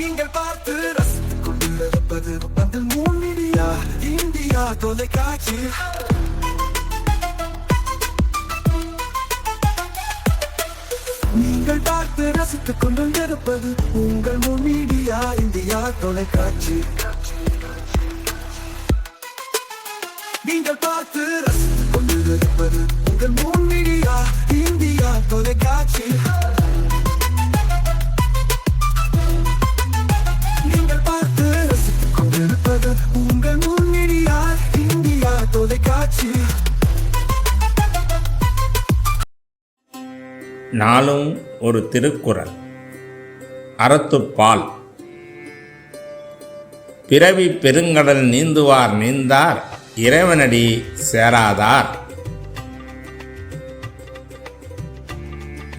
நீங்கள் பார்த்து ரசித்துக் கொண்டிருப்பது பந்தல் மீடியா இந்தியா தொலைக்காட்சி. நீங்கள் பார்த்து ரசித்துக் கொண்டிருப்பது உங்கள் மீடியா இந்தியா தொலைக்காட்சி. நீங்கள் பார்த்து ரசித்துக் கொண்டிருப்பது உங்கள் மீடியா இந்தியா தொலைக்காட்சி. நீங்கள் பார்த்து ரசித்துக் கொண்டிருப்பது உங்கள் மீடியா இந்தியா தொலைக்காட்சி. நாளும் ஒரு திருக்குறள். அறத்துப்பால். பிறவி பெருங்கடல் நீந்துவார் நீந்தார், இறைவனடி சேராதார்.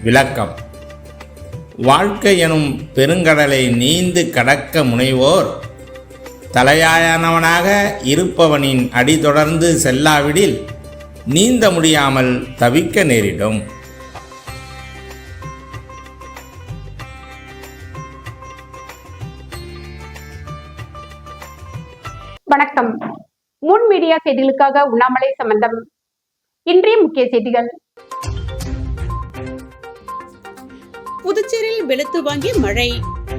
விளக்கம். வாழ்க்கை எனும் பெருங்கடலை நீந்து கடக்க முனைவோர் தலையாயனவனாக இருப்பவனின் அடி தொடர்ந்து செல்லாவிடில் நீந்த முடியாமல் தவிக்க நேரிடும். வணக்கம். முன் மீடியா செய்திகளுக்காக உண்ணாமலை சம்பந்தம். இன்றைய முக்கிய செய்திகள். புதுச்சேரியில் வெளுத்து வாங்கிய மழை.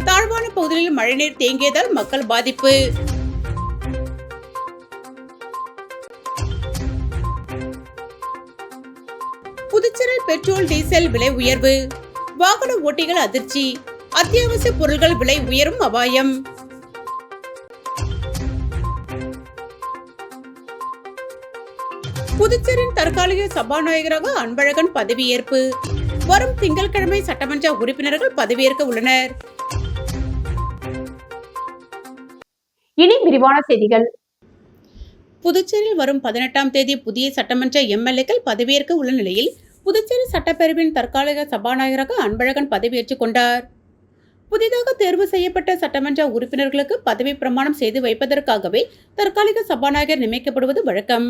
தாழ்வான பகுதிகளில் மழைநீர் தேங்கியதால் மக்கள் பாதிப்பு. புதுச்சேரியில் பெட்ரோல் டீசல் விலை உயர்வு. வாகன ஓட்டிகள் அதிர்ச்சி. அத்தியாவசிய பொருட்கள் விலை உயரும் அபாயம். புதுச்சேரியின் தற்காலிக சபாநாயகராக அன்பழகன் பதவியேற்பு. வரும் திங்கட்கிழமை சட்டமன்ற உறுப்பினர்கள் பதவியேற்க உள்ளனர். இனி விரிவான செய்திகள். புதுச்சேரியில் வரும் 18ஆம் தேதி புதிய சட்டமன்ற எம்எல்ஏக்கள் பதவியேற்க உள்ள நிலையில் புதுச்சேரி சட்டப்பேரவையின் தற்காலிக சபாநாயகராக அன்பழகன் பதவியேற்றுக் கொண்டார். புதிதாக தேர்வு செய்யப்பட்ட சட்டமன்ற உறுப்பினர்களுக்கு பதவி பிரமாணம் செய்து வைப்பதற்காகவே தற்காலிக சபாநாயகர் நியமிக்கப்படுவது வழக்கம்.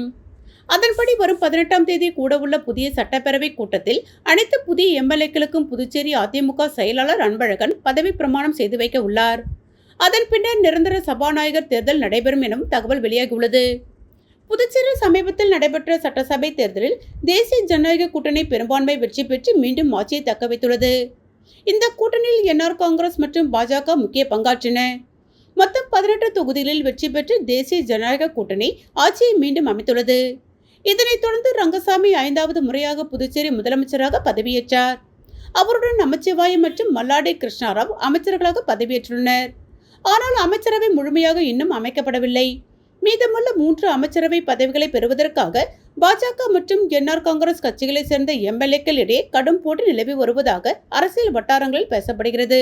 அதன்படி வரும் 18ஆம் தேதி கூட உள்ள புதிய சட்டப்பேரவை கூட்டத்தில் அனைத்து புதிய எம்எல்ஏக்களுக்கும் புதுச்சேரி அதிமுக செயலாளர் அன்பழகன் பதவி பிரமாணம் செய்து வைக்க உள்ளார். அதன் பின்னர் நிரந்தர சபாநாயகர் தேர்தல் நடைபெறும் எனவும் தகவல் வெளியாகியுள்ளது. புதுச்சேரியில் சமீபத்தில் நடைபெற்ற சட்டசபை தேர்தலில் தேசிய ஜனநாயக கூட்டணி பெரும்பான்மை வெற்றி பெற்று மீண்டும் ஆட்சியை தக்க வைத்துள்ளது. இந்த கூட்டணியில் என்ஆர் காங்கிரஸ் மற்றும் பாஜக முக்கிய பங்காற்றின. மொத்தம் 18 தொகுதிகளில் வெற்றி பெற்று தேசிய ஜனநாயக கூட்டணி ஆட்சியை மீண்டும் அமைத்துள்ளது. இதனைத் தொடர்ந்து ரங்கசாமி 5வது முறையாக புதுச்சேரி முதலமைச்சராக பதவியேற்றார். அவருடன் நமச்சிவாயம் மற்றும் மல்லாடி கிருஷ்ணாராவ் அமைச்சர்களாக பதவியேற்றுள்ளனர். ஆனால் அமைச்சரவை முழுமையாக இன்னும் அமைக்கப்படவில்லை. மீதமுள்ள 3 அமைச்சரவை பதவிகளை பெறுவதற்காக பாஜக மற்றும் என்ஆர் காங்கிரஸ் கட்சிகளைச் சேர்ந்த எம்எல்ஏக்கள் இடையே கடும் போட்டி நிலவி வருவதாக அரசியல் வட்டாரங்களில் பேசப்படுகிறது.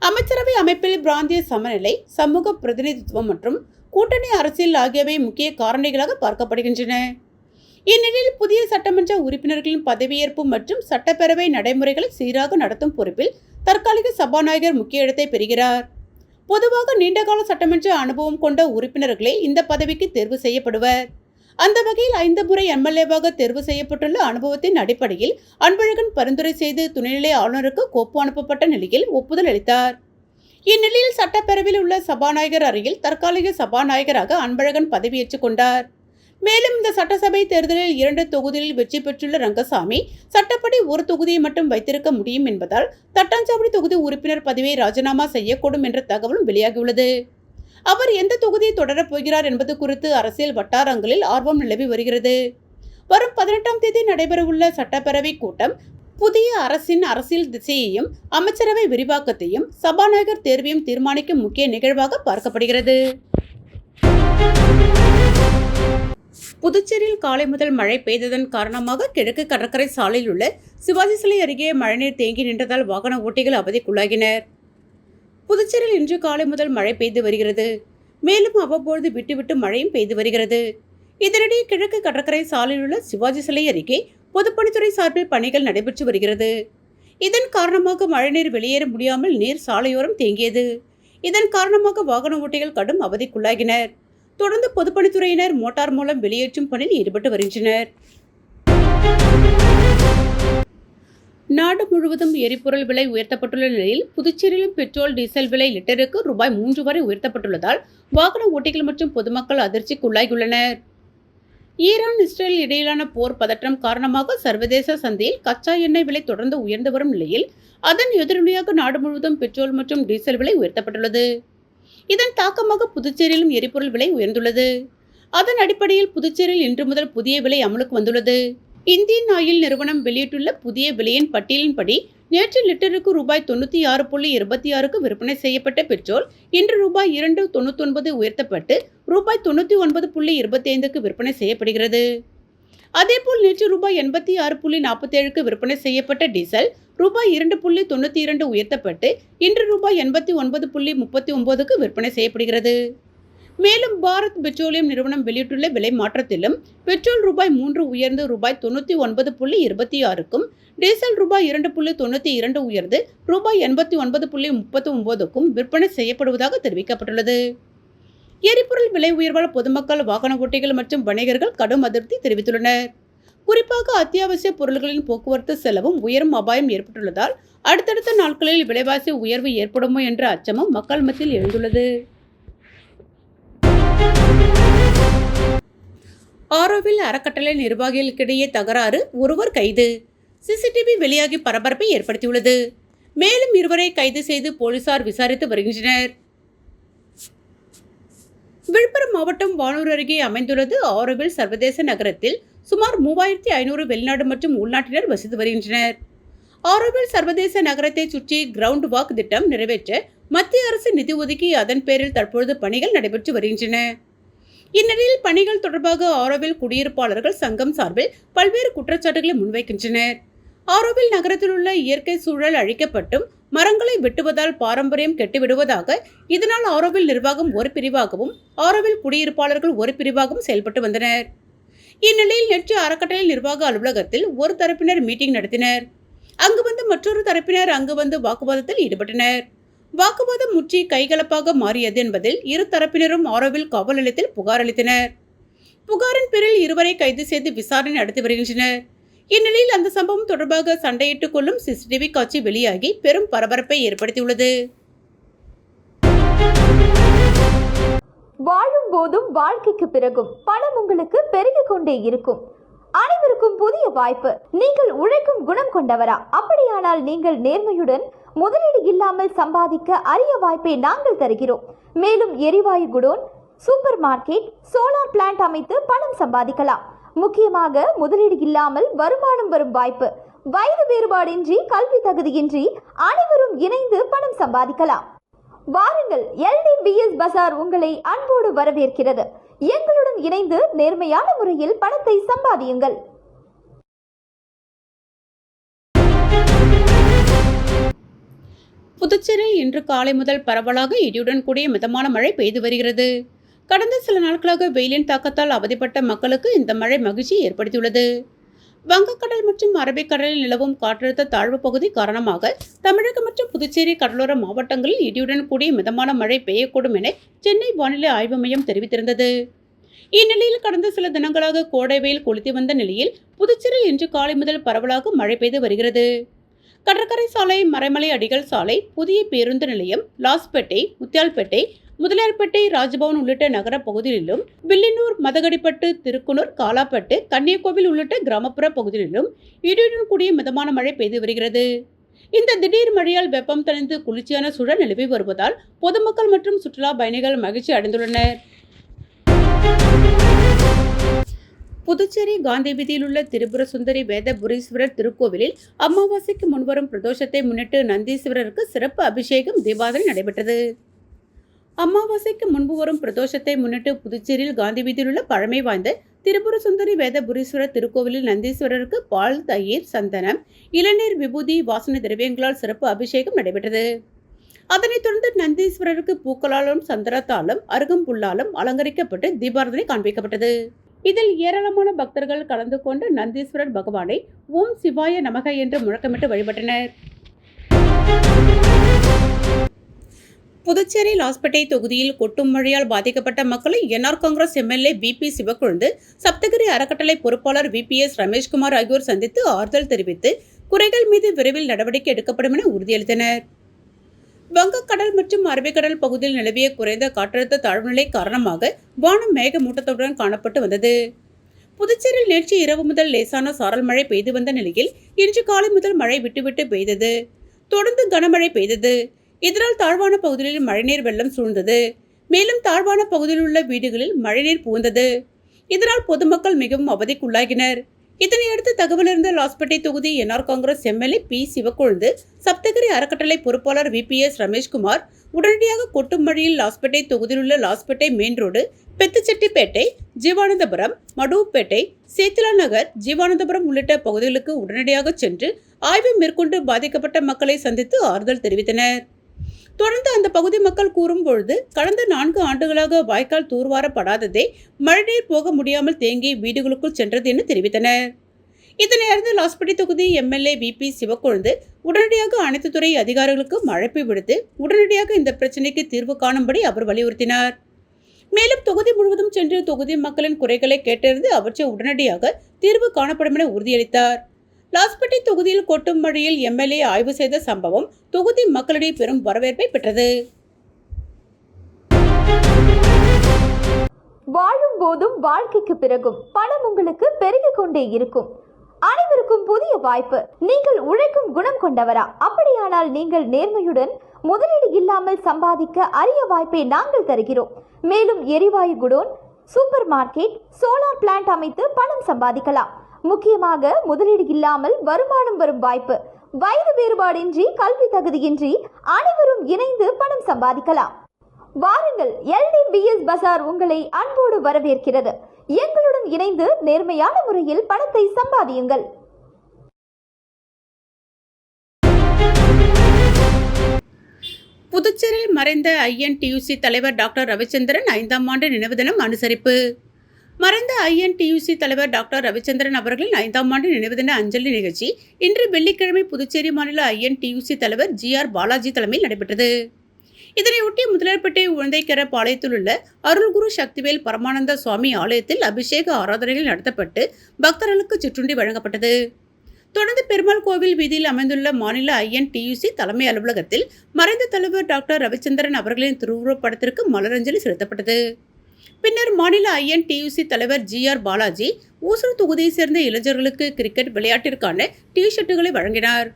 அமைச்சரவை அமைப்பில் பிராந்திய சமநிலை, சமூக பிரதிநிதித்துவம் மற்றும் கூட்டணி அரசியல் ஆகியவை முக்கிய காரணிகளாக பார்க்கப்படுகின்றன. இந்நிலையில் புதிய சட்டமன்ற உறுப்பினர்களின் பதவியேற்பு மற்றும் சட்டப்பேரவை நடைமுறைகளை சீராக நடத்தும் பொறுப்பில் தற்காலிக சபாநாயகர் முக்கிய இடத்தை பெறுகிறார். பொதுவாக நீண்டகால சட்டமன்ற அனுபவம் கொண்ட உறுப்பினர்களே இந்த பதவிக்கு தேர்வு செய்யப்படுவர். அந்த வகையில் 5 முறை எம்எல்ஏவாக தேர்வு செய்யப்பட்டுள்ள அனுபவத்தின் அடிப்படையில் அன்பழகன் பரிந்துரை செய்து துணைநிலை ஆளுநருக்கு கோப்பு அனுப்பப்பட்ட நிலையில் ஒப்புதல் அளித்தார். இந்நிலையில் சட்டப்பேரவையில் உள்ள சபாநாயகர் அறையில் தற்காலிக சபாநாயகராக அன்பழகன் பதவியேற்றுக் கொண்டார். மேலும் இந்த சட்டசபை தேர்தலில் 2 தொகுதிகளில் வெற்றி பெற்றுள்ள ரங்கசாமி சட்டப்படி ஒரு தொகுதியை மட்டும் வைத்திருக்க முடியும் என்பதால் தட்டாஞ்சாவடி தொகுதி உறுப்பினர் பதவியை ராஜினாமா செய்யக்கூடும் என்ற தகவலும் வெளியாகியுள்ளது. அவர் எந்த தொகுதியை தொடரப் போகிறார் என்பது குறித்து அரசியல் வட்டாரங்களில் ஆர்வம் நிலவி வருகிறது. வரும் 18ஆம் தேதி நடைபெறவுள்ள சட்டப்பேரவை கூட்டம் புதிய அரசின் அரசியல் திசையையும் அமைச்சரவை விரிவாக்கத்தையும் சபாநாயகர் தேர்வையும் தீர்மானிக்கும் முக்கிய நிகழ்வாக பார்க்கப்படுகிறது. புதுச்சேரியில் காலை முதல் மழை பெய்ததன் காரணமாக கிழக்கு கடற்கரை சாலையில் உள்ள சிவாஜி சிலை அருகே மழைநீர் தேங்கி நின்றதால் வாகன ஓட்டிகள் அவதிக்குள்ளாகினர். புதுச்சேரியில் இன்று காலை முதல் மழை பெய்து வருகிறது. மேலும் அவ்வப்பொழுது விட்டுவிட்டு மழையும் பெய்து வருகிறது. இதனிடையே கிழக்கு கடற்கரை சாலையில் உள்ள சிவாஜி சிலை அருகே பொதுப்பணித்துறை சார்பில் பணிகள் நடைபெற்று வருகிறது. இதன் காரணமாக மழைநீர் வெளியேற முடியாமல் நீர் சாலையோரம் தேங்கியது. இதன் காரணமாக வாகன ஓட்டிகள் கடும் அவதிக்குள்ளாகினர். தொடர்ந்து பொதுப்பணித்துறையினர் மோட்டார் மூலம் வெளியேற்றும் பணியில் ஈடுபட்டு வருகின்றனர். நாடு முழுவதும் எரிபொருள் விலை உயர்த்தப்பட்டுள்ள நிலையில் புதுச்சேரியிலும் பெட்ரோல் டீசல் விலை லிட்டருக்கு ரூபாய் 3 வரை உயர்த்தப்பட்டுள்ளதால் வாகன ஓட்டிகள் மற்றும் பொதுமக்கள் அதிர்ச்சிக்குள்ளாகியுள்ளனர். ஈரான் இஸ்ரேல் இடையிலான போர் பதற்றம் காரணமாக சர்வதேச சந்தையில் கச்சா எண்ணெய் விலை தொடர்ந்து உயர்ந்து வரும் நிலையில் அதன் எதிரொலியாக நாடு முழுவதும் பெட்ரோல் மற்றும் டீசல் விலை உயர்த்தப்பட்டுள்ளது. இதன் தாக்கமாக புதுச்சேரியிலும் எரிபொருள் விலை உயர்ந்துள்ளது. அதன் அடிப்படையில் புதுச்சேரியில் இன்று முதல் புதிய விலை அமலுக்கு வந்துள்ளது. இந்தியன் ஆயில் நிறுவனம் வெளியிட்டுள்ள புதிய விலையின் பட்டியலின்படி நேற்று லிட்டருக்கு ரூபாய் 96.26க்கு விற்பனை செய்யப்பட்ட பெட்ரோல் இன்று ரூபாய் 2.99 உயர்த்தப்பட்டு ரூபாய் 99.25க்கு விற்பனை செய்யப்படுகிறது. அதேபோல் நேற்று ரூபாய் 86.47க்கு விற்பனை செய்யப்பட்ட டீசல் ரூபாய் 2.92 உயர்த்தப்பட்டு இன்று ரூபாய் 89.39க்கு விற்பனை செய்யப்படுகிறது. மேலும் பாரத் பெட்ரோலியம் நிறுவனம் வெளியிட்டுள்ள விலை மாற்றத்திலும் பெட்ரோல் ரூபாய் 3 உயர்ந்து ரூபாய் 99.26க்கும் டீசல் ரூபாய் 2.92 உயர்ந்து ரூபாய் 89.39க்கும் விற்பனை செய்யப்படுவதாக தெரிவிக்கப்பட்டுள்ளது. எரிபொருள் விலை உயர்வால் பொதுமக்கள், வாகன ஓட்டிகள் மற்றும் வணிகர்கள் கடும் அதிருப்தி தெரிவித்துள்ளனர். குறிப்பாக அத்தியாவசிய பொருட்களின் போக்குவரத்து செலவும் உயரும் அபாயம் ஏற்பட்டுள்ளதால் அடுத்தடுத்த நாட்களில் விலைவாசி உயர்வு ஏற்படுமோ என்ற அச்சமும் மக்கள் மத்தியில் எழுந்துள்ளது. ஆரோவில் அறக்கட்டளை நிர்வாகிகளுக்கிடையே தகராறு, ஒருவர் கைது. சிசிடிவி வெளியாகி பரபரப்பை ஏற்படுத்தியுள்ளது. மேலும் இருவரை கைது செய்து போலீசார் விசாரித்து வருகின்றனர். விழுப்புரம் மாவட்டம் வானூர் அருகே அமைந்துள்ளது ஆரோவில் சர்வதேச நகரத்தில் சுமார் 3500 வெளிநாடு மற்றும் உள்நாட்டினர் வசித்து வருகின்றனர். ஆரோவில் சர்வதேச நகரத்தை சுற்றி கிரவுண்ட் வாக் திட்டம் நிறைவேற்ற மத்திய அரசு நிதி ஒதுக்கி அதன் பேரில் தற்பொழுது பணிகள் நடைபெற்று வருகின்றன. இந்நிலையில் பணிகள் தொடர்பாக ஆரோவில் குடியிருப்பாளர்கள் சங்கம் சார்பில் பல்வேறு குற்றச்சாட்டுகளை முன்வைக்கின்றனர். ஆரோவில் நகரத்தில் உள்ள இயற்கை சூழல் அழிக்கப்பட்டும் மரங்களை வெட்டுவதால் பாரம்பரியம் கெட்டுவிடுவதாக, இதனால் ஆரோவில் நிர்வாகம் ஒரு பிரிவாகவும் ஆரோவில் குடியிருப்பாளர்கள் ஒரு பிரிவாகவும் செயல்பட்டு வந்தனர். இந்நிலையில் நேற்று அறக்கட்டளை நிர்வாக அலுவலகத்தில் ஒரு தரப்பினர் மீட்டிங் நடத்தினர். அங்கு வந்து மற்றொரு தரப்பினர் அங்கு வந்து வாக்குவாதத்தில் ஈடுபட்டனர். வாக்குவாதம் முற்றி கைகலப்பாக மாறியது என்பதில் இரு தரப்பினரும் ஆரோவில் காவல் நிலையத்தில் புகார் அளித்தனர். புகாரின் பேரில் இருவரை கைது செய்து விசாரணை நடத்தி வருகின்றனர். இந்நிலையில் அந்த சம்பவம் தொடர்பாக சண்டையிட்டுக் கொள்ளும் சிசிடிவி காட்சி வெளியாகி பெரும் பரபரப்பை ஏற்படுத்தியுள்ளது. வாழும் போதும் வாழ்க்கைக்கு பிறகும் பணம் உங்களுக்கு பெருகிக் கொண்டே இருக்கும். அனைவருக்கும் புதிய வாய்ப்பு. நீங்கள் உழைக்கும் குணம் கொண்டவரா? அப்படியானால் நீங்கள் நேர்மையுடன் முதலீடு இல்லாமல் சம்பாதிக்க அரிய வாய்ப்பை நாங்கள் தருகிறோம். மேலும் எரிவாயு godown, super market, solar plant அமைத்து பணம் சம்பாதிக்கலாம். முக்கியமாக முதலீடு இல்லாமல் வருமானம் வரும் வாய்ப்பு. வயது வேறுபாடின்றி, கல்வி தகுதியின்றி அனைவரும் இணைந்து பணம் சம்பாதிக்கலாம். வாருங்கள், LDBS பஜார் உங்களை அன்போடு வரவேற்கிறது. எங்களுடன் இணைந்து நேர்மையான முறையில் பணத்தை சம்பாதியுங்கள். புதுச்சேரியில் இன்று காலை முதல் பரவலாக இடியுடன் கூடிய மிதமான மழை பெய்து வருகிறது. கடந்த சில நாட்களாக வெயிலின் தாக்கத்தால் அவதிப்பட்ட மக்களுக்கு இந்த மழை மகிழ்ச்சி ஏற்படுத்தியுள்ளது. வங்கக்கடல் மற்றும் அரபிக்கடலில் நிலவும் காற்றழுத்த தாழ்வு பகுதி காரணமாக தமிழகம் மற்றும் புதுச்சேரி கடலோர மாவட்டங்களில் இடியுடன் கூடிய மிதமான மழை பெய்யக்கூடும் என சென்னை வானிலை ஆய்வு மையம் தெரிவித்திருந்தது. இந்நிலையில் கடந்த சில தினங்களாக கோடை வெயில் கொளுத்தி வந்த நிலையில் புதுச்சேரியில் இன்று காலை முதல் பரவலாக மழை பெய்து வருகிறது. கடற்கரை சாலை, மறைமலை அடிகள் சாலை, புதிய பேருந்து நிலையம், லாஸ்பேட்டை, முத்தியால்பேட்டை, முதலியார்பேட்டை, ராஜ்பவன் உள்ளிட்ட நகர பகுதிகளிலும், வில்லியனூர், மதகடிப்பட்டு, திருக்குனூர், காலாப்பட்டு, கன்னியகோவில் உள்ளிட்ட கிராமப்புற பகுதிகளிலும் இடியுடன் கூடிய மிதமான மழை பெய்து வருகிறது. இந்த திடீர் மழையால் வெப்பம் தணிந்து குளிர்ச்சியான சூழல் நிலவி வருவதால் பொதுமக்கள் மற்றும் சுற்றுலா பயணிகள் மகிழ்ச்சி அடைந்துள்ளனர். புதுச்சேரி காந்தி வீதியில் உள்ள திரிபுர சுந்தரி வேதபுரீஸ்வரர் திருக்கோவிலில் அமாவாசைக்கு முன்வரும் பிரதோஷத்தை முன்னிட்டு நந்தீஸ்வரருக்கு சிறப்பு அபிஷேகம், தீபாவளி நடைபெற்றது. அமாவாசைக்கு முன்பு வரும் பிரதோஷத்தை முன்னிட்டு புதுச்சேரியில் காந்தி வீதியில் உள்ள பழமை வாய்ந்த திரிபுர சுந்தரி வேதபுரீஸ்வரர் திருக்கோவிலில் நந்தீஸ்வரருக்கு பால், தயிர், சந்தனம், இளநீர், விபூதி, வாசனை திரவியங்களால் சிறப்பு அபிஷேகம் நடைபெற்றது. அதனைத் தொடர்ந்து நந்தீஸ்வரருக்கு பூக்களாலும் சந்தனத்தாலும் அருகம்புல்லாலும் அலங்கரிக்கப்பட்டு தீபாராதனை காண்பிக்கப்பட்டது. இதில் ஏராளமான பக்தர்கள் கலந்து கொண்டு நந்தீஸ்வரர் பகவானை ஓம் சிவாய நமக என்று முழக்கமிட்டு வழிபட்டனர். புதுச்சேரி லாஸ்பேட்டை தொகுதியில் கொட்டும் மழையால் பாதிக்கப்பட்ட மக்களை என்ஆர் காங்கிரஸ் MLA BP சிவக்கொழுந்து, சப்தகிரி அறக்கட்டளை பொறுப்பாளர் VPS ரமேஷ்குமார் ஆகியோர் சந்தித்து ஆறுதல் தெரிவித்து குறைகள் மீது விரைவில் நடவடிக்கை எடுக்கப்படும் என உறுதியளித்தனர். வங்கக்கடல் மற்றும் அரபிக்கடல் பகுதியில் நிலவிய குறைந்த காற்றழுத்த தாழ்வுநிலை காரணமாக வானம் மேகமூட்டத்துடன் காணப்பட்டு வந்தது. புதுச்சேரியில் நேற்று இரவு முதல் லேசான சாரல் மழை பெய்து வந்த நிலையில் இன்று காலை முதல் மழை விட்டுவிட்டு பெய்தது. தொடர்ந்து கனமழை பெய்தது. இதனால் தாழ்வான பகுதிகளில் மழைநீர் வெள்ளம் சூழ்ந்தது. மேலும் தாழ்வான பகுதியில் உள்ள வீடுகளில் மழைநீர் புகுந்தது. இதனால் பொதுமக்கள் மிகவும் அவதிக்குள்ளாகினர். இதனையடுத்து தகவலறிந்த லாஸ்பேட்டை தொகுதி என்ஆர் காங்கிரஸ் எம்எல்ஏ பி சிவக்கொழுந்து, சப்தகிரி அறக்கட்டளை பொறுப்பாளர் VPS ரமேஷ்குமார் உடனடியாக கொட்டும் மழையில் லாஸ்பேட்டை தொகுதியில் உள்ள லாஸ்பேட்டை மெயின் ரோடு, பெத்துச்செட்டிப்பேட்டை, ஜீவானந்தபுரம், மடுவுப்பேட்டை, சேத்திலா நகர், ஜீவானந்தபுரம் உள்ளிட்ட பகுதிகளுக்கு உடனடியாக சென்று ஆய்வு மேற்கொண்டு பாதிக்கப்பட்ட மக்களை சந்தித்து ஆறுதல் தெரிவித்தனர். தொடர்ந்து அந்த பகுதி மக்கள் கூறும் பொழுது, கடந்த 4 ஆண்டுகளாக வாய்க்கால் தூர்வாரப்படாததே மழைநீர் போக முடியாமல் தேங்கி வீடுகளுக்குள் சென்றது என தெரிவித்தனர். இதனை அறிந்து லாஸ்பேட்டை தொகுதி எம்எல்ஏ VP சிவக்கொழுந்து உடனடியாக அனைத்து துறை அதிகாரிகளுக்கு அழைப்பு விடுத்து உடனடியாக இந்த பிரச்சினைக்கு தீர்வு காணும்படி அவர் வலியுறுத்தினார். மேலும் தொகுதி முழுவதும் சென்று தொகுதி மக்களின் குறைகளை கேட்டறிந்து அவற்றை உடனடியாக தீர்வு காணப்படும் என உறுதியளித்தார். லாஸ்பேட்டை தொகுதியில் கொட்டும் மழையில் எம்எல்ஏ ஆய்வு செய்த சம்பவம் தொகுதி மக்களிடையே பெரும் வரவேற்பை பெற்றது. வாழும் போதும் வாழ்க்கைக்கு பிறகும் பணம் உங்களுக்கு பெருகிக் கொண்டே இருக்கும். அனைவருக்கும் புதிய வாய்ப்பு. நீங்கள் உழைக்கும் குணம் கொண்டவரா? அப்படியானால் நீங்கள் நேர்மையுடன் முதலீடு இல்லாமல் சம்பாதிக்க அரிய வாய்ப்பை நாங்கள் தருகிறோம். மேலும் எரிவாயு godown, super market, solar plant அமைத்து பணம் சம்பாதிக்கலாம். முக்கியமாக முதலீடு இல்லாமல் வருமானம் வரும் வாய்ப்பு. வயது வேறுபாடின்றி, கல்வி தகுதியின்றி அனைவரும் இணைந்து பணம் சம்பாதிக்கலாம். வாருங்கள், LDBS பஜார் உங்களை அன்போடு வரவேற்கிறது. எங்களுடன் இணைந்து நேர்மையான முறையில் பணத்தை சம்பாதியுங்கள். புதுச்சேரியில் மறைந்த INTUC தலைவர் டாக்டர் ரவிச்சந்திரன் 5ஆம் ஆண்டு நினைவு தினம் அனுசரிப்பு. மறைந்த INTUC தலைவர் டாக்டர் ரவிச்சந்திரன் அவர்களின் 5ஆம் ஆண்டு நினைவு தின அஞ்சலி நிகழ்ச்சி இன்று வெள்ளிக்கிழமை புதுச்சேரி மாநில INTUC தலைவர் GR பாலாஜி தலைமையில் நடைபெற்றது. இதனையொட்டி முதலியார்பேட்டை உழந்தைக்கரை பாளையத்தில் உள்ள அருள்குரு சக்திவேல் பரமானந்த சுவாமி ஆலயத்தில் அபிஷேக ஆராதனைகள் நடத்தப்பட்டு பக்தர்களுக்கு சிற்றுண்டி வழங்கப்பட்டது. தொடர்ந்து பெருமாள் கோவில் வீதியில் அமைந்துள்ள மாநில INTUC தலைமை அலுவலகத்தில் மறைந்த தலைவர் டாக்டர் ரவிச்சந்திரன் அவர்களின் திருவுருவப் படத்திற்கு மலரஞ்சலி செலுத்தப்பட்டது. பின்னர் மாநில INTUC தலைவர் GR பாலாஜி ஊசூர் தொகுதியை சேர்ந்த இளைஞர்களுக்கு கிரிக்கெட் விளையாட்டிற்கான டி-ஷர்ட்டுகளை வழங்கினார்.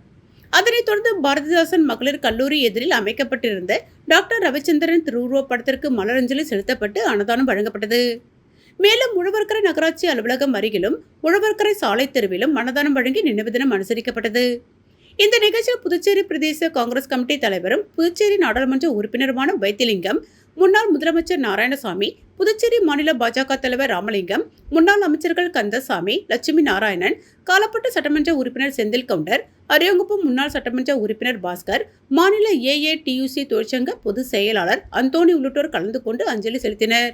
அதனைத் தொடர்ந்து பாரதிதாசன் மகளிர் கல்லூரி எதிரில் அமைக்கப்பட்டிருந்த டாக்டர் ரவிச்சந்திரன் திருவுருவப் படத்திற்கு மலரஞ்சலி செலுத்தப்பட்டு அன்னதானம் வழங்கப்பட்டது. மேலும் உழவர்கரை நகராட்சி அலுவலகம் அருகிலும் உழவர்கரை சாலை தெருவிலும் அன்னதானம் வழங்கி நினைவு தினம் அனுசரிக்கப்பட்டது. இந்த நிகழ்ச்சியில் புதுச்சேரி பிரதேச காங்கிரஸ் கமிட்டி தலைவரும் புதுச்சேரி நாடாளுமன்ற உறுப்பினருமான வைத்திலிங்கம், முன்னாள் முதலமைச்சர் நாராயணசாமி, புதுச்சேரி மாநில பாஜக தலைவர் ராமலிங்கம், முன்னாள் அமைச்சர்கள் கந்தசாமி, லட்சுமி நாராயணன், காலப்பட்ட சட்டமன்ற உறுப்பினர் செந்தில் கவுண்டர், அரியாங்குப்பம் முன்னாள் சட்டமன்ற உறுப்பினர் பாஸ்கர், மாநில AATUC தொழிற்சங்க பொதுச் செயலாளர் அந்தோணி உள்ளிட்டோர் கலந்து கொண்டு அஞ்சலி செலுத்தினர்.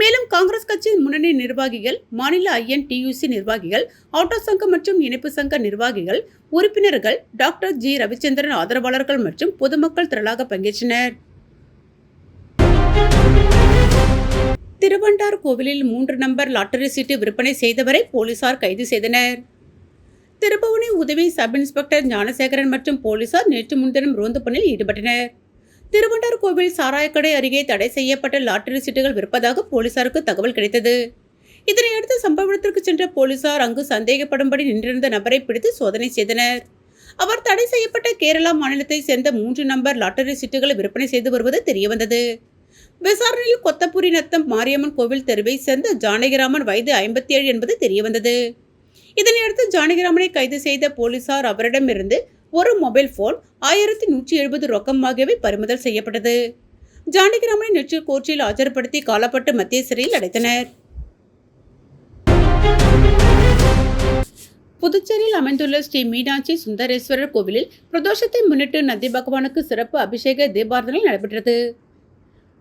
மேலும் காங்கிரஸ் கட்சியின் முன்னணி நிர்வாகிகள், மாநில INTUC நிர்வாகிகள், ஆட்டோ சங்கம் மற்றும் இணைப்பு சங்க நிர்வாகிகள், உறுப்பினர்கள், டாக்டர் G ரவிச்சந்திரன் ஆதரவாளர்கள் மற்றும் பொதுமக்கள் திரளாக பங்கேற்றனர். திருவண்டார் கோவிலில் 3 நம்பர் லாட்டரி சீட்டு விற்பனை செய்தவரை போலீசார் கைது செய்தனர். திருபுவனை உதவி சப் இன்ஸ்பெக்டர் ஞானசேகரன் மற்றும் போலீசார் நேற்று முன்தினம் ரோந்து பணியில் ஈடுபட்டனர். திருவண்டார் கோவில் சாராயக்கடை அருகே தடை செய்யப்பட்ட லாட்டரி சீட்டுகள் விற்பதாக போலீசாருக்கு தகவல் கிடைத்தது. இதனையடுத்து சம்பவ இடத்திற்கு சென்ற போலீசார் அங்கு சந்தேகப்படும்படி நின்றிருந்த நபரை பிடித்து சோதனை செய்தனர். அவர் தடை செய்யப்பட்ட கேரளா மாநிலத்தை சேர்ந்த 3 நம்பர் லாட்டரி சீட்டுகளை விற்பனை செய்து வருவது தெரியவந்தது. விசாரணையில் கொத்தபுரி நத்தம் மாரியம்மன் கோவில் தெருவை சேர்ந்த ஜானகிராமன் வயது 57 என்பது தெரியவந்தது. இதனையடுத்து ஜானகிராமனை கைது செய்த போலீசார் அவரிடமிருந்து ஒரு மொபைல் போன், 1170 ரொக்கம் ஆகியவை பறிமுதல் செய்யப்பட்டது. ஜானகிராமனை நேற்று கோர்ட்டில் ஆஜர்படுத்தி காலப்பட்டு மத்திய சிறையில் அடைத்தனர். புதுச்சேரியில் அமைந்துள்ள ஸ்ரீ மீனாட்சி சுந்தரேஸ்வரர் கோவிலில் பிரதோஷத்தை முன்னிட்டு நந்தி பகவானுக்கு சிறப்பு அபிஷேக தீபாராதனை நடைபெற்றது.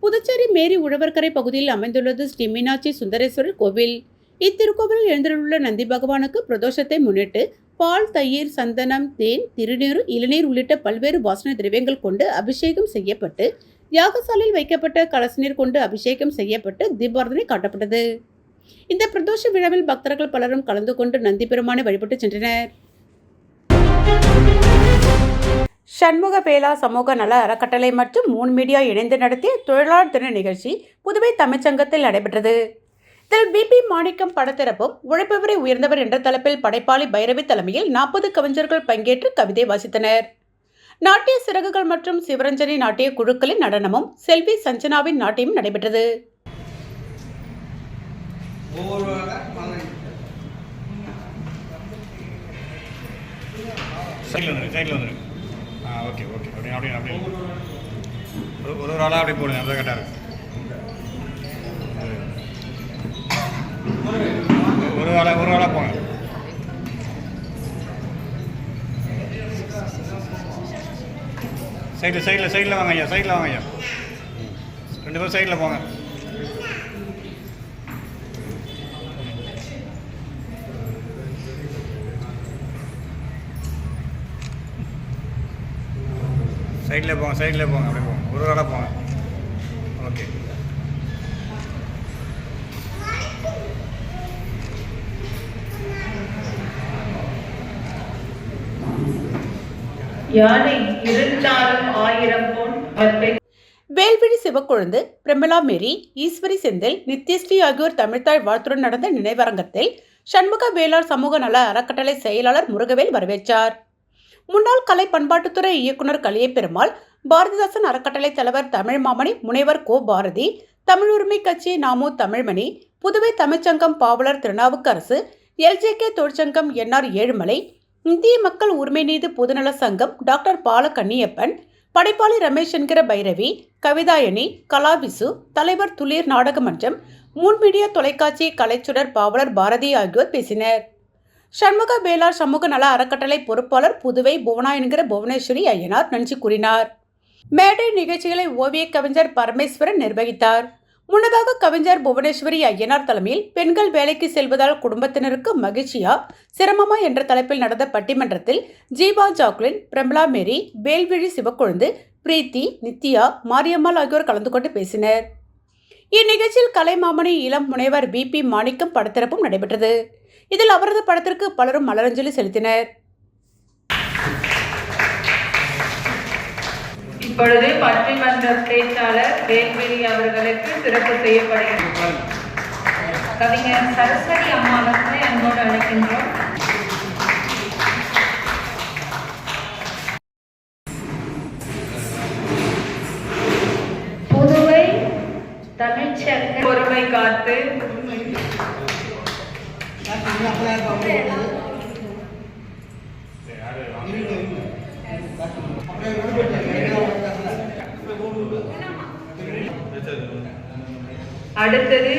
புதுச்சேரி மேரி உழவர்கரை பகுதியில் அமைந்துள்ளது ஸ்ரீ மீனாட்சி சுந்தரேஸ்வரர் கோவில். இத்திருக்கோவிலில் எழுந்துள்ள நந்தி பகவானுக்கு பிரதோஷத்தை முன்னிட்டு பால், தயிர், சந்தனம், தேன், திருநீர், இளநீர் உள்ளிட்ட பல்வேறு வாசனை திரவியங்கள் கொண்டு அபிஷேகம் செய்யப்பட்டு யாகசாலையில் வைக்கப்பட்ட கலசநீர் கொண்டு அபிஷேகம் செய்யப்பட்டு தீபாராதனை காட்டப்பட்டது. இந்த பிரதோஷ விழாவில் பக்தர்கள் பலரும் கலந்து கொண்டு நந்தி பெருமானை வழிபட்டு சென்றனர். சண்முக வேலா சமூக நல அறக்கட்டளை மற்றும் மூன் மீடியா இணைந்து நடத்திய தொழிலாளர் தின நிகழ்ச்சி புதுவை தமிழ்ச்சங்கத்தில் நடைபெற்றது. இதில் பிபி மாணிக்கம் படத்திறப்பும் உழைப்பவரை உயர்ந்தவர் என்ற தலைப்பில் படைப்பாளி பைரவி தலைமையில் 40 கவிஞர்கள் பங்கேற்று கவிதை வாசித்தனர். நாட்டிய சிறகுகள் மற்றும் சிவரஞ்சனி நாட்டிய குழுக்களின் நடனமும் செல்வி சஞ்சனாவின் நாட்டியமும் நடைபெற்றது. ஒரு ஆளாக அப்படி போடுங்க, அப்படி கரெக்டாக இருக்கு. ஒரு ஆளாக போங்க. சைடில் வாங்க ஐயா, சைடில் வாங்க ஐயா. 2 பேரும் சைடில் போங்க. சைடில் போங்க, அப்படியே போங்க. ஒரு ஆளாக போங்க. ஓகே. யானை இருந்தாலும் 1000 பொன் வேல்விழி சிவக்கொழுந்து, பிரமிளா மேரி, ஈஸ்வரி செந்தில், நித்யஸ்ரீ ஆகியோர் தமிழ்த்தாய் வாழ்த்துடன் நடந்த நினைவரங்கத்தில் சண்முக வேளார் சமூக நல அறக்கட்டளை செயலாளர் முருகவேல் வரவேற்றார். முன்னாள் கலை பண்பாட்டுத்துறை இயக்குநர் கலிய பெருமாள், பாரதிதாசன் அறக்கட்டளை தலைவர் தமிழ் மாமணி, முனைவர் கோ பாரதி, தமிழ் உரிமை கட்சி நாமு தமிழ்மணி, புதுவை தமிழ்ச்சங்கம் பாவலர் திருநாவுக்கரசு, LJK தொழிற்சங்கம் NR ஏழுமலை, இந்திய மக்கள் உரிமை நீதி பொதுநல சங்கம் டாக்டர் பால கன்னியப்பன், படைப்பாளி ரமேஷ் என்கிற பைரவி, கவிதாயணி, கலாவிசு, தலைவர் துளிர் நாடக மன்றம், மூன் மீடியா தொலைக்காட்சி கலைச்சுடர் பாவலர் பாரதி ஆகியோர் பேசினர். சண்முக வேளார் சமூக நல அறக்கட்டளை பொறுப்பாளர் புதுவை புவனா என்கிற புவனேஸ்வரி ஐயனார் நன்றி கூறினார். மேடை நிகழ்ச்சிகளை ஓவிய கவிஞர் பரமேஸ்வரன் நிர்வகித்தார். முன்னதாக கவிஞர் புவனேஸ்வரி ஐயனார் தலைமையில் பெண்கள் வேலைக்கு செல்வதால் குடும்பத்தினருக்கு மகிழ்ச்சியா சிரமமா என்ற தலைப்பில் நடந்த பட்டிமன்றத்தில் ஜீவா ஜாக்லின், பிரமிளா மேரி, வேல்விழி சிவக்கொழுந்து, பிரீத்தி, நித்யா, மாரியம்மாள் ஆகியோர் கலந்து கொண்டு பேசினர். இந்நிகழ்ச்சியில் கலைமாமணி இளம் முனைவர் BP மாணிக்கம் படத்திறப்பும் நடைபெற்றது. இதில் அவரது படத்திற்கு பலரும் மலரஞ்சலி செலுத்தினர். இப்பொழுது பட்டிமன்ற பேச்சாளர் வேல்விழி அவர்களுக்கு சிறப்பு செய்யப்படுகிறது. கவிஞர் சரஸ்வதி அம்மா அவர்களை அன்போடு அழைக்கின்றோம். புதுவை தமிழ்ச்சங்க பொறுமை காத்து அடுத்தது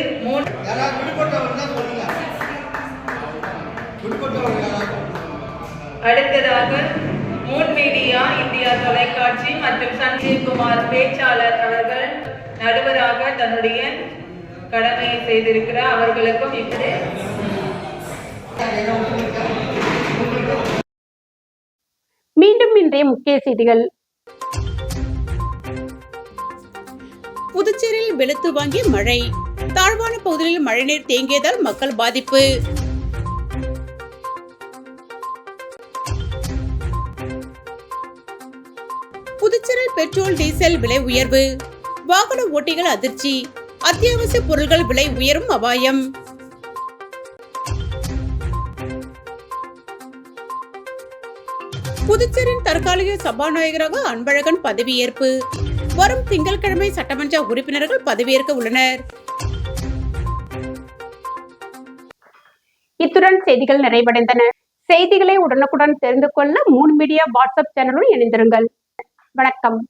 அடுத்ததாக மூன் மீடியா இந்தியா தொலைக்காட்சி மற்றும் சஞ்சீவ்குமார் பேச்சாளர் அவர்கள் நடுவராக தன்னுடைய கடமையை செய்திருக்கிறார். அவர்களுக்கும் இப்படி மீண்டும் இன்றைய முக்கிய செய்திகள். புதுச்சேரியில் வெளுத்து வாங்கிய மழை, தாழ்வான பகுதிகளில் மழைநீர் தேங்கியதால் மக்கள் பாதிப்பு. புதுச்சேரியில் பெட்ரோல் டீசல் விலை உயர்வு, வாகன ஓட்டிகள் அதிர்ச்சி, அத்தியாவசிய பொருட்கள் விலை உயரும் அபாயம். புதுச்சேரியின் தற்காலிக சபாநாயகராக அன்பழகன் பதவியேற்பு, வரும் திங்கட்கிழமை சட்டமன்ற உறுப்பினர்கள் பதவியேற்க உள்ளனர். இத்துடன் செய்திகள் நிறைவடைந்தன. செய்திகளை உடனுக்குடன் தெரிந்து கொள்ள மூன் மீடியா வாட்ஸ்அப் சேனலுடன் இணைந்திருங்கள். வணக்கம்.